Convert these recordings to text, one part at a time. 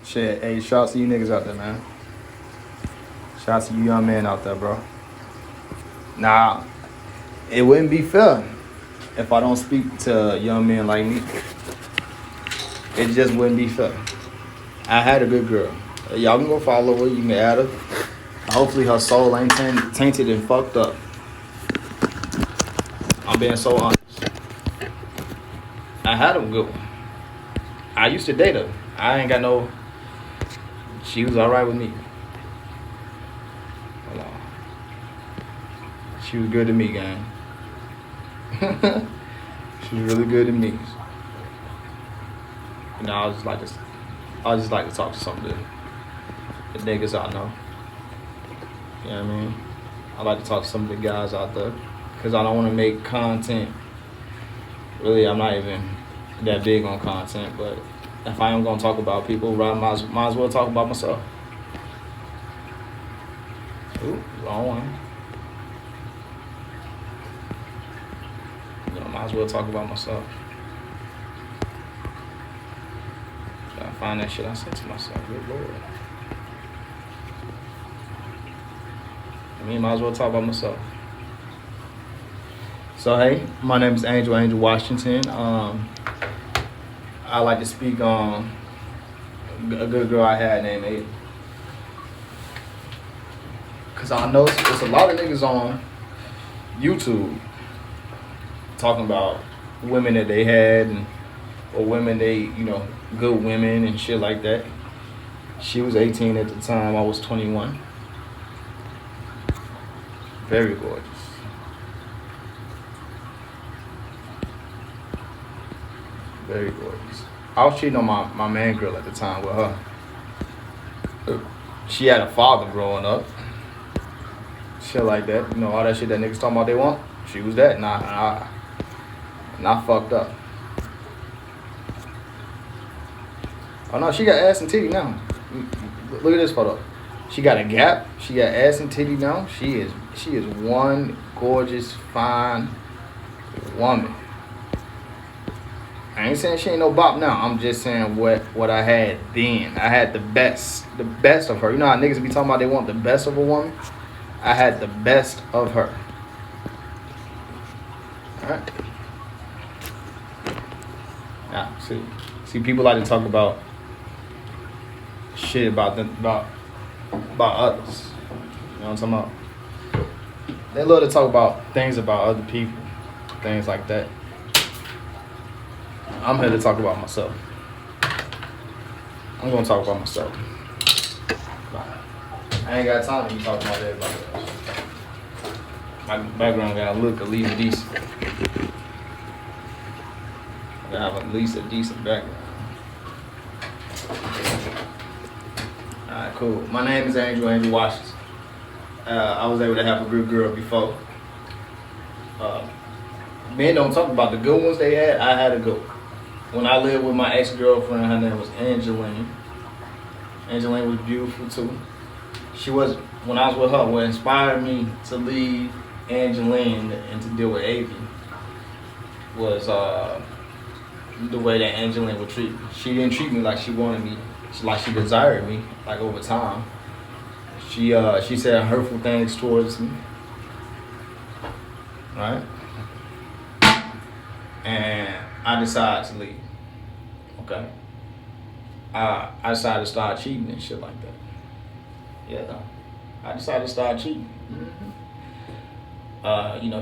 Shit, hey, shout out to you niggas out there, man. Shout out to you young men out there, bro. Nah, it wouldn't be fair if I don't speak to young men like me. It just wouldn't be fair. I had a good girl. Y'all can go follow her. You can add her. Hopefully her soul ain't tainted and fucked up. I'm being so honest. I had a good one. I used to date her. I ain't got no. She was alright with me. Hold on. She was good to me, gang. She was really good to me. You know, I just like to talk to some of the niggas I know. You know what I mean? I like to talk to some of the guys out there because I don't want to make content. Really, I'm not even that big on content, but if I am gonna talk about people, might as well talk about myself. Ooh, wrong one. You know, might as well talk about myself. Gotta find that shit I said to myself. Good Lord. I mean, might as well talk about myself. So hey, my name is Angel Washington. I like to speak on a good girl I had named Ada. Cause I know there's a lot of niggas on YouTube talking about women that they had or women they, good women and shit like that. She was 18 at the time, I was 21. Very gorgeous. Very gorgeous. I was cheating on my main girl at the time with her. She had a father growing up. Shit like that. You know, all that shit that niggas talking about they want. She was that. Nah, not fucked up. Oh no, she got ass and titty now. Look at this photo. She got a gap. She got ass and titty now. She is one gorgeous, fine woman. I ain't saying she ain't no bop now. I'm just saying what I had then. I had the best of her. You know how niggas be talking about they want the best of a woman? I had the best of her. Alright. Now, see, people like to talk about shit about others. You know what I'm talking about? They love to talk about things about other people, things like that. I'm here to talk about myself. I'm gonna talk about myself. I ain't got time to be talking about everybody else. My background gotta look at least decent. I gotta have at least a decent background. Alright, cool. My name is Angel Washington. I was able to have a good girl before. Men don't talk about the good ones they had. I had a good one. When I lived with my ex-girlfriend, her name was Angeline. Angeline was beautiful too. She was, when I was with her, what inspired me to leave Angeline and to deal with Avi was the way that Angeline would treat me. She didn't treat me like she wanted me, like she desired me, like over time. She said hurtful things towards me, right? And I decided to leave. Okay. I decided to start cheating and shit like that. Yeah, I decided to start cheating. Mm-hmm.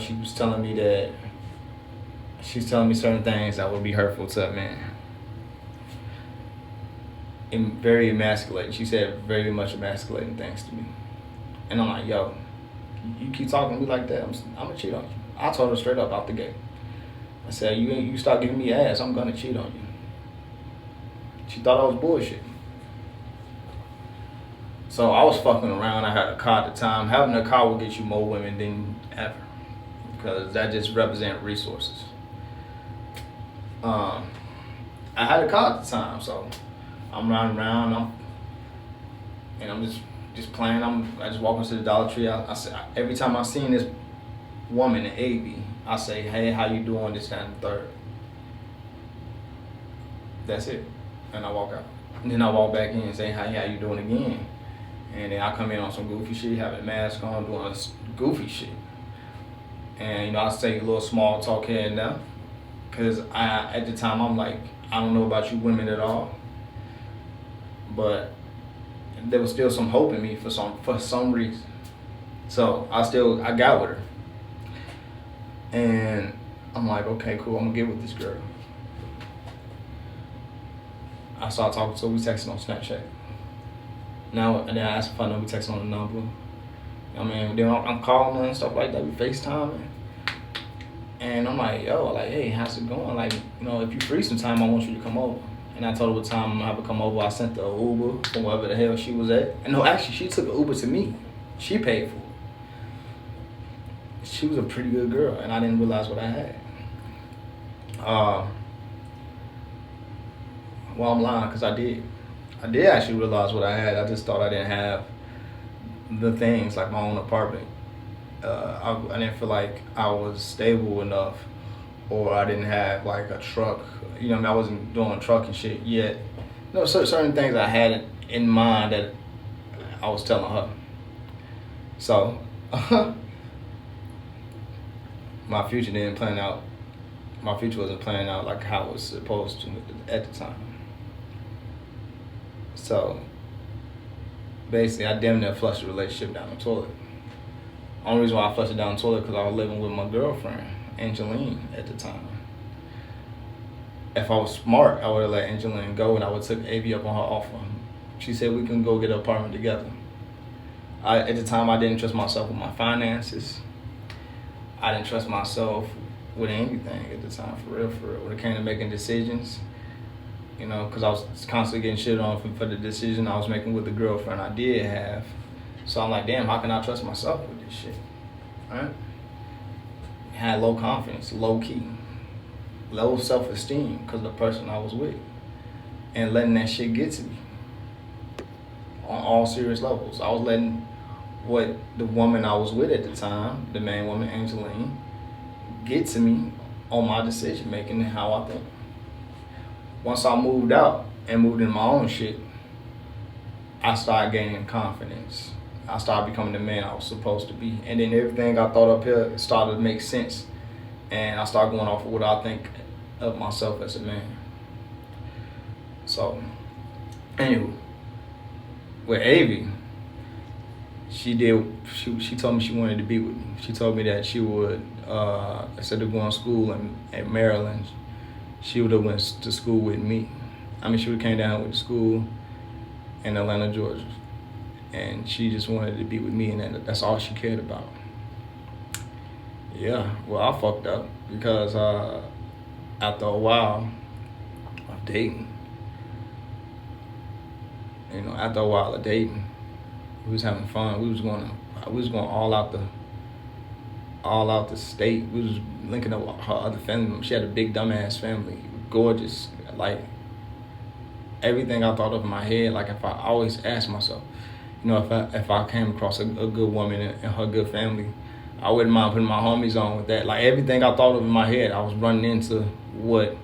She was telling me that she's telling me certain things that would be hurtful to a man. And very emasculating. She said very much emasculating things to me. And I'm like, yo, you keep talking to me like that, I'm gonna cheat on you. I told her straight up out the gate. I said, you start giving me ass, I'm gonna cheat on you. She thought I was bullshitting. So I was fucking around. I had a car at the time. Having a car will get you more women than ever, because that just represents resources. I had a car at the time, so I'm riding around. I'm just playing. I just walk into the Dollar Tree. I say, every time I seen this woman in AV, I say, hey, how you doing? This, that, and the third. That's it. And I walk out. And then I walk back in and say, how you doing again? And then I come in on some goofy shit, having a mask on, doing goofy shit. And, I say a little small talk here and there. Because at the time, I'm like, I don't know about you women at all. But there was still some hope in me for some reason. So I got with her. And I'm like, okay, cool, I'm gonna get with this girl. I started talking to her, we texting on Snapchat. And then I asked if I know we texting on the number. Then I'm calling her and stuff like that, we FaceTiming. And I'm like, yo, like, hey, how's it going? Like, if you free sometime, I want you to come over. And I told her what time I'm gonna have her come over. I sent her an Uber from wherever the hell she was at. And no, actually, she took an Uber to me. She paid for it. She was a pretty good girl, and I didn't realize what I had. Well, I'm lying, because I did. I did actually realize what I had. I just thought I didn't have the things, like my own apartment. I didn't feel like I was stable enough, or I didn't have like a truck. I wasn't doing truck and shit yet. Certain things I had in mind that I was telling her. So, my future didn't plan out. My future wasn't playing out like how it was supposed to at the time. So, basically, I damn near flushed the relationship down the toilet. Only reason why I flushed it down the toilet because I was living with my girlfriend, Angeline, at the time. If I was smart, I would have let Angeline go and I would have took AV up on her offer. She said we can go get an apartment together. At the time, I didn't trust myself with my finances. I didn't trust myself with anything at the time, for real. When it came to making decisions, because I was constantly getting shit on for the decision I was making with the girlfriend I did have. So I'm like, damn, how can I trust myself with this shit? Right? Had low confidence, low key, low self-esteem because of the person I was with. And letting that shit get to me on all serious levels. I was letting what the woman I was with at the time, the main woman, Angeline, get to me on my decision making and how I think. Once I moved out and moved in my own shit, I started gaining confidence. I started becoming the man I was supposed to be. And then everything I thought up here started to make sense. And I started going off of what I think of myself as a man. So, anywho, with Avy, she told me she wanted to be with me. She told me that she would, instead of going to school in Maryland, she would have went to school with me. She would have came down with the school in Atlanta, Georgia. And she just wanted to be with me, and that's all she cared about. Yeah, well, I fucked up because after a while of dating, we was having fun. We was going all out the state. We was linking up with her other family. She had a big dumbass family, gorgeous. Like everything I thought of in my head. Like if I always asked myself, if I came across a good woman and her good family, I wouldn't mind putting my homies on with that. Like everything I thought of in my head, I was running into what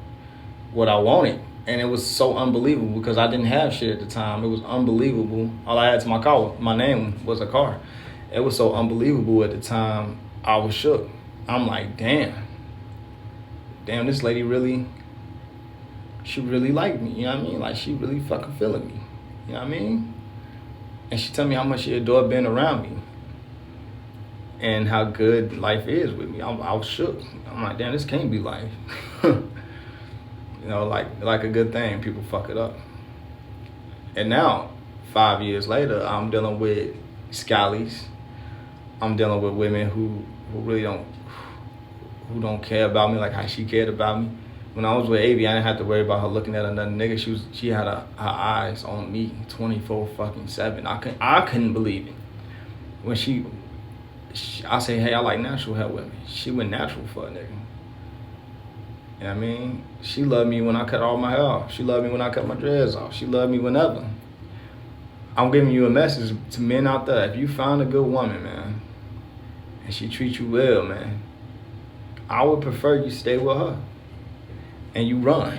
I wanted. And it was so unbelievable because I didn't have shit at the time. It was unbelievable. All I had to my car, my name was a car. It was so unbelievable at the time, I was shook. I'm like, damn, this lady really liked me, you know what I mean? Like she really fucking feeling me, you know what I mean? And she told me how much she adored being around me and how good life is with me. I was shook. I'm like, damn, this can't be life. Like a good thing, people fuck it up. And now, 5 years later, I'm dealing with scallies. I'm dealing with women who really don't care about me like how she cared about me. When I was with Avy, I didn't have to worry about her looking at another nigga. She had her eyes on me 24/7. I couldn't believe it. When I say, hey, I like natural hair women. She went natural for a nigga. You know what I mean? She loved me when I cut all my hair off. She loved me when I cut my dreads off. She loved me whenever. I'm giving you a message to men out there. If you find a good woman, man, and she treats you well, man, I would prefer you stay with her. And you run.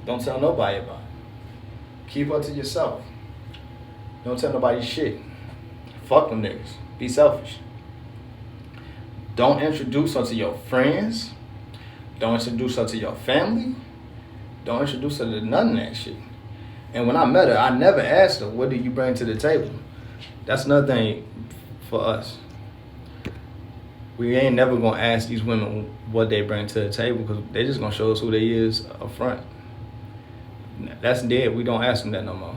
Don't tell nobody about it. Keep her to yourself. Don't tell nobody shit. Fuck them niggas. Be selfish. Don't introduce her to your friends. Don't introduce her to your family. Don't introduce her to none of that shit. And when I met her, I never asked her, what do you bring to the table? That's another thing for us. We ain't never gonna ask these women what they bring to the table because they just gonna show us who they is up front. That's dead. We don't ask them that no more.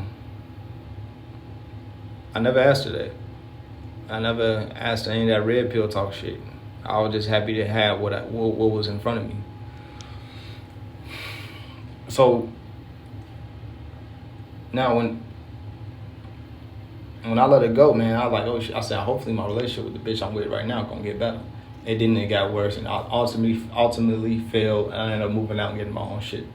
I never asked her that. I never asked her any of that red pill talk shit. I was just happy to have what was in front of me. So now when I let it go, man, I was like, oh shit. I said, hopefully my relationship with the bitch I'm with right now gonna get better. It didn't. It got worse, and I ultimately failed. And I ended up moving out and getting my own shit.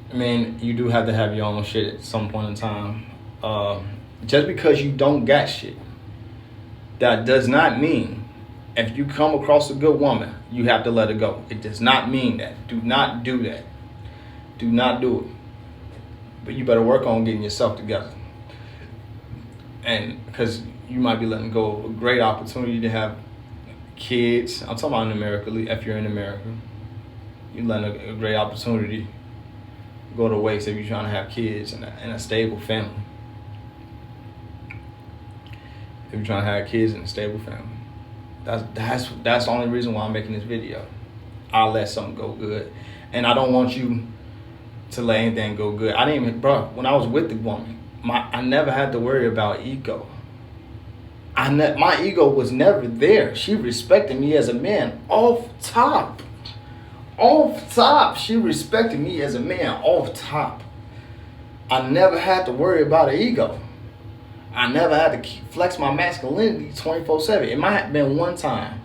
I mean, you do have to have your own shit at some point in time. Just because you don't got shit, that does not mean if you come across a good woman, you have to let her go. It does not mean that. Do not do that. Do not do it. But you better work on getting yourself together. And because you might be letting go of a great opportunity to have kids. I'm talking about in America, if you're in America. You're letting a great opportunity go to waste if you're trying to have kids and a stable family. If you're trying to have kids in a stable family. That's the only reason why I'm making this video. I'll let something go good. And I don't want you to let anything go good. I didn't even, bro, when I was with the woman, I never had to worry about ego. My ego was never there. She respected me as a man off top. Off top. She respected me as a man off top. I never had to worry about an ego. I never had to flex my masculinity 24/7. It might have been one time,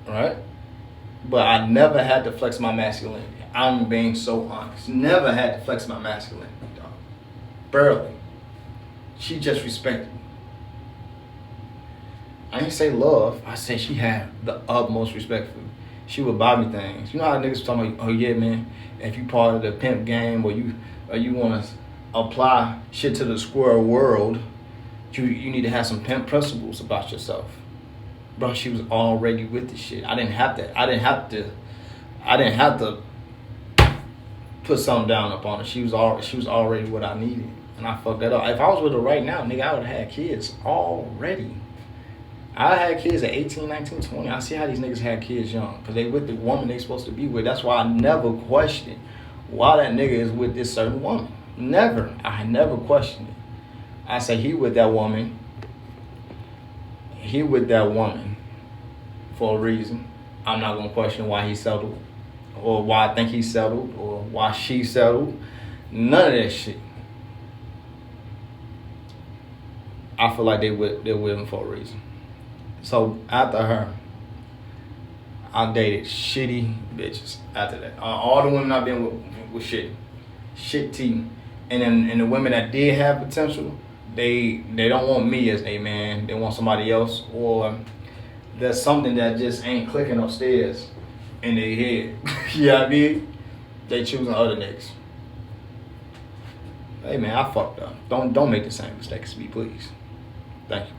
right? But I never had to flex my masculinity. I'm being so honest. Never had to flex my masculinity, dog. Barely. She just respected me. I didn't say love. I said she had the utmost respect for me. She would buy me things. You know how niggas talking about, oh yeah, man, if you part of the pimp game or you want to apply shit to the square world, you need to have some pimp principles about yourself. Bro, she was already with the shit. I didn't have to put something down upon her. She was already what I needed. And I fucked that up. If I was with her right now, nigga, I would have had kids already. I had kids at 18, 19, 20. I see how these niggas had kids young. Because they with the woman they supposed to be with. That's why I never questioned why that nigga is with this certain woman. Never. I never questioned it. I say he with that woman. He with that woman for a reason. I'm not going to question why he settled. Or why I think he settled. Or why she settled. None of that shit. I feel like they're with him for a reason. So after her, I dated shitty bitches after that. All the women I've been with shit. Shit tea. And then the women that did have potential, they don't want me as a man. They want somebody else. Or there's something that just ain't clicking upstairs in their head. You know what I mean? They choosing other niggas. Hey man, I fucked up. Don't make the same mistake as me, please. Thank you.